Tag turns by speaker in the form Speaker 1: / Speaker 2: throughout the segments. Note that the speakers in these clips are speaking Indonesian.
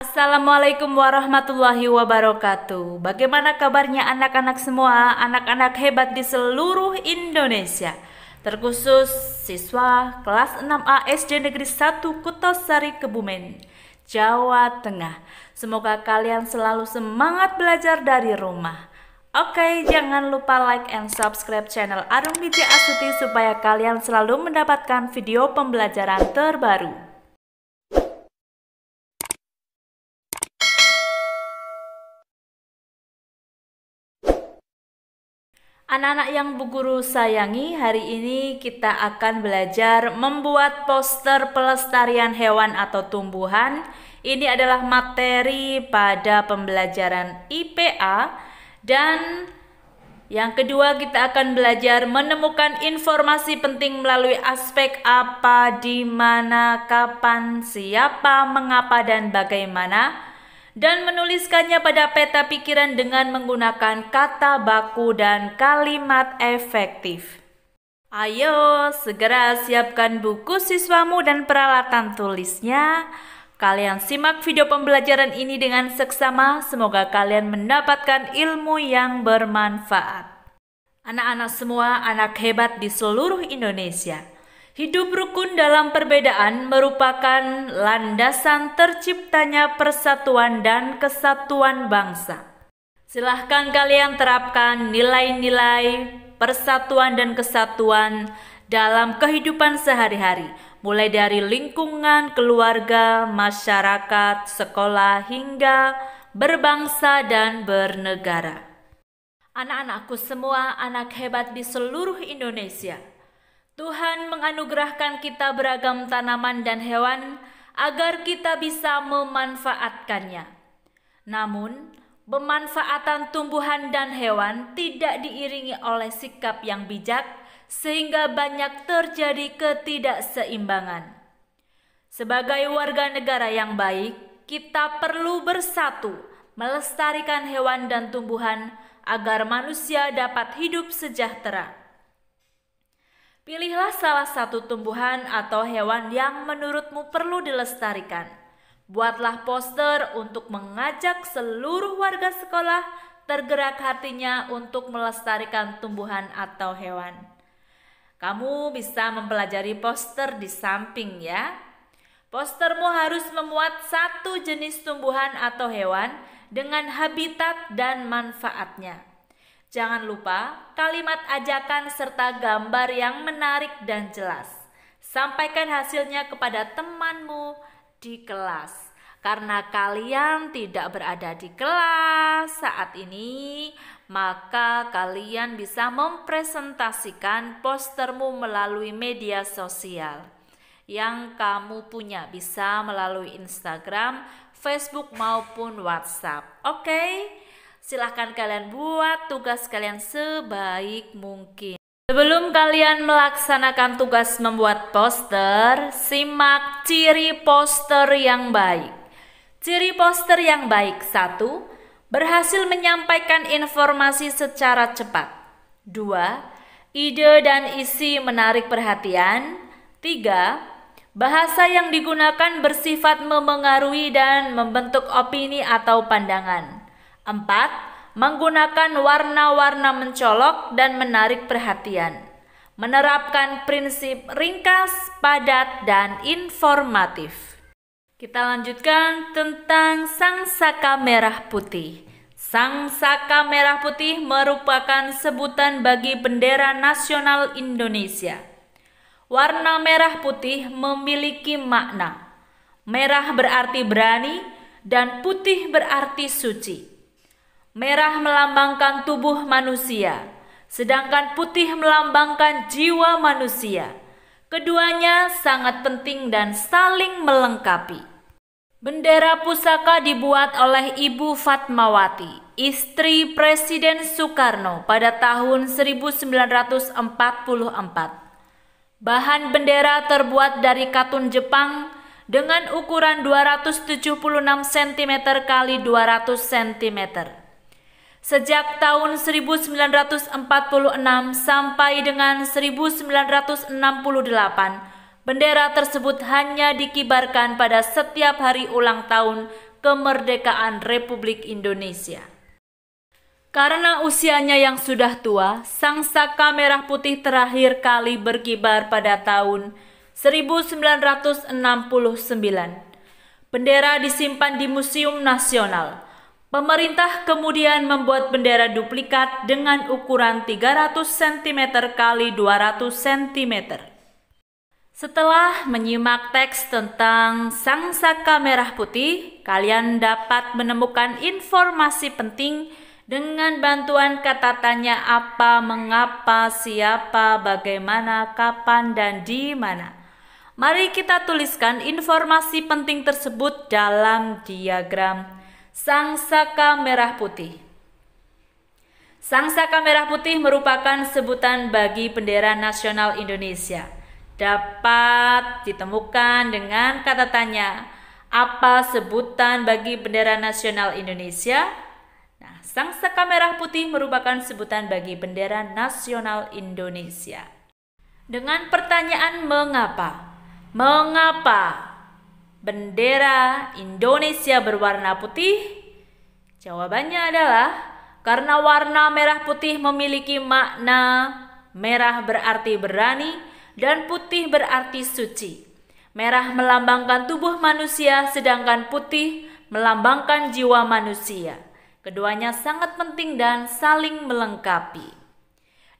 Speaker 1: Assalamualaikum warahmatullahi wabarakatuh. Bagaimana kabarnya anak-anak semua, anak-anak hebat di seluruh Indonesia, terkhusus siswa kelas 6A SD Negeri 1 Kutosari Kebumen, Jawa Tengah. Semoga kalian selalu semangat belajar dari rumah. Oke, jangan lupa like and subscribe channel Arung Widya Astuti supaya kalian selalu mendapatkan video pembelajaran terbaru. Anak-anak yang Bu Guru sayangi, hari ini kita akan belajar membuat poster pelestarian hewan atau tumbuhan. Ini adalah materi pada pembelajaran IPA. Dan yang kedua, kita akan belajar menemukan informasi penting melalui aspek apa, di mana, kapan, siapa, mengapa, dan bagaimana, dan menuliskannya pada peta pikiran dengan menggunakan kata baku dan kalimat efektif. Ayo segera siapkan buku siswamu dan peralatan tulisnya. Kalian simak video pembelajaran ini dengan seksama. Semoga kalian mendapatkan ilmu yang bermanfaat. Anak-anak semua, anak hebat di seluruh Indonesia, hidup rukun dalam perbedaan merupakan landasan terciptanya persatuan dan kesatuan bangsa. Silahkan kalian terapkan nilai-nilai persatuan dan kesatuan dalam kehidupan sehari-hari, mulai dari lingkungan, keluarga, masyarakat, sekolah, hingga berbangsa dan bernegara. Anak-anakku semua, anak hebat di seluruh Indonesia, Tuhan menganugerahkan kita beragam tanaman dan hewan agar kita bisa memanfaatkannya. Namun, pemanfaatan tumbuhan dan hewan tidak diiringi oleh sikap yang bijak sehingga banyak terjadi ketidakseimbangan. Sebagai warga negara yang baik, kita perlu bersatu melestarikan hewan dan tumbuhan agar manusia dapat hidup sejahtera. Pilihlah salah satu tumbuhan atau hewan yang menurutmu perlu dilestarikan. Buatlah poster untuk mengajak seluruh warga sekolah tergerak hatinya untuk melestarikan tumbuhan atau hewan. Kamu bisa mempelajari poster di samping ya. Postermu harus memuat satu jenis tumbuhan atau hewan dengan habitat dan manfaatnya. Jangan lupa kalimat ajakan serta gambar yang menarik dan jelas. Sampaikan hasilnya kepada temanmu di kelas. Karena kalian tidak berada di kelas saat ini, maka kalian bisa mempresentasikan postermu melalui media sosial yang kamu punya, bisa melalui Instagram, Facebook maupun WhatsApp. Oke? Silahkan kalian buat tugas kalian sebaik mungkin. Sebelum kalian melaksanakan tugas membuat poster, simak ciri poster yang baik. Ciri poster yang baik: 1. Berhasil menyampaikan informasi secara cepat. 2. Ide dan isi menarik perhatian. 3. Bahasa yang digunakan bersifat memengaruhi dan membentuk opini atau pandangan. 4. Menggunakan warna-warna mencolok dan menarik perhatian. Menerapkan prinsip ringkas, padat, dan informatif. Kita lanjutkan tentang sang saka merah putih. Sang saka merah putih merupakan sebutan bagi bendera nasional Indonesia. Warna merah putih memiliki makna. Merah berarti berani dan putih berarti suci. Merah melambangkan tubuh manusia, sedangkan putih melambangkan jiwa manusia. Keduanya sangat penting dan saling melengkapi. Bendera pusaka dibuat oleh Ibu Fatmawati, istri Presiden Soekarno pada tahun 1944. Bahan bendera terbuat dari katun Jepang dengan ukuran 276 cm x 200 cm. Sejak tahun 1946 sampai dengan 1968, bendera tersebut hanya dikibarkan pada setiap hari ulang tahun kemerdekaan Republik Indonesia. Karena usianya yang sudah tua, Sang Saka Merah Putih terakhir kali berkibar pada tahun 1969. Bendera disimpan di Museum Nasional. Pemerintah kemudian membuat bendera duplikat dengan ukuran 300 cm x 200 cm. Setelah menyimak teks tentang Sang Saka Merah Putih, kalian dapat menemukan informasi penting dengan bantuan kata tanya apa, mengapa, siapa, bagaimana, kapan, dan di mana. Mari kita tuliskan informasi penting tersebut dalam diagram Sang Saka Merah Putih. Sang Saka Merah Putih merupakan sebutan bagi bendera nasional Indonesia. Dapat ditemukan dengan kata tanya, apa sebutan bagi bendera nasional Indonesia? Nah, Sang Saka Merah Putih merupakan sebutan bagi bendera nasional Indonesia. Dengan pertanyaan mengapa? Mengapa bendera Indonesia berwarna putih? Jawabannya adalah karena warna merah putih memiliki makna. Merah berarti berani dan putih berarti suci. Merah melambangkan tubuh manusia, sedangkan putih melambangkan jiwa manusia. Keduanya sangat penting dan saling melengkapi.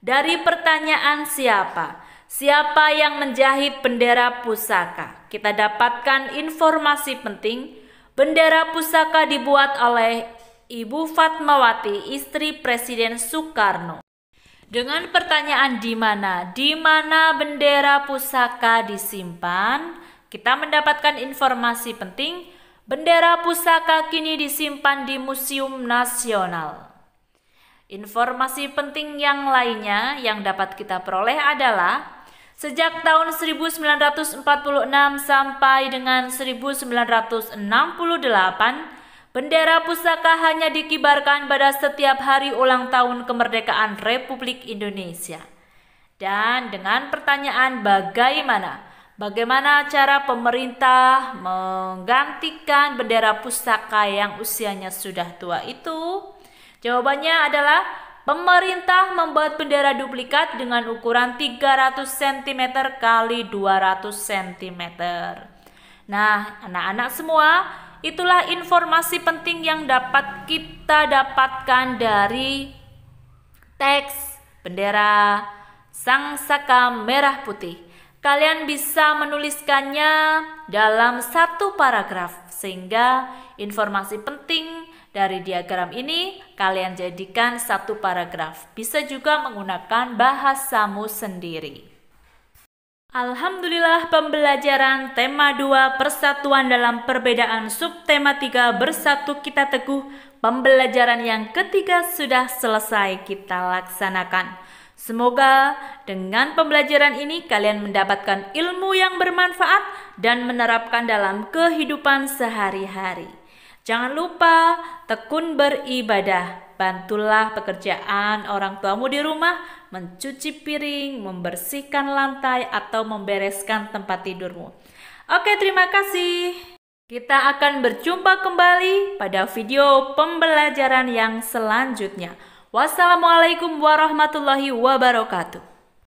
Speaker 1: Dari pertanyaan siapa? Siapa yang menjahit bendera pusaka? Kita dapatkan informasi penting. Bendera pusaka dibuat oleh Ibu Fatmawati, istri Presiden Soekarno. Dengan pertanyaan di mana? Di mana bendera pusaka disimpan? Kita mendapatkan informasi penting. Bendera pusaka kini disimpan di Museum Nasional. Informasi penting yang lainnya yang dapat kita peroleh adalah sejak tahun 1946 sampai dengan 1968, bendera pusaka hanya dikibarkan pada setiap hari ulang tahun kemerdekaan Republik Indonesia. Dan dengan pertanyaan bagaimana? Bagaimana cara pemerintah menggantikan bendera pusaka yang usianya sudah tua itu? Jawabannya adalah pemerintah membuat bendera duplikat dengan ukuran 300 cm x 200 cm. Nah, anak-anak semua, itulah informasi penting yang dapat kita dapatkan dari teks bendera Sang Saka Merah Putih. Kalian bisa menuliskannya dalam satu paragraf, sehingga informasi penting dari diagram ini kalian jadikan satu paragraf. Bisa juga menggunakan bahasamu sendiri. Alhamdulillah, pembelajaran tema 2 Persatuan dalam Perbedaan subtema 3 Bersatu Kita Teguh, pembelajaran yang ketiga sudah selesai kita laksanakan. Semoga dengan pembelajaran ini kalian mendapatkan ilmu yang bermanfaat dan menerapkan dalam kehidupan sehari-hari. Jangan lupa tekun beribadah. Bantulah pekerjaan orang tuamu di rumah, mencuci piring, membersihkan lantai, atau membereskan tempat tidurmu. Oke, terima kasih. Kita akan berjumpa kembali pada video pembelajaran yang selanjutnya. Wassalamualaikum warahmatullahi wabarakatuh.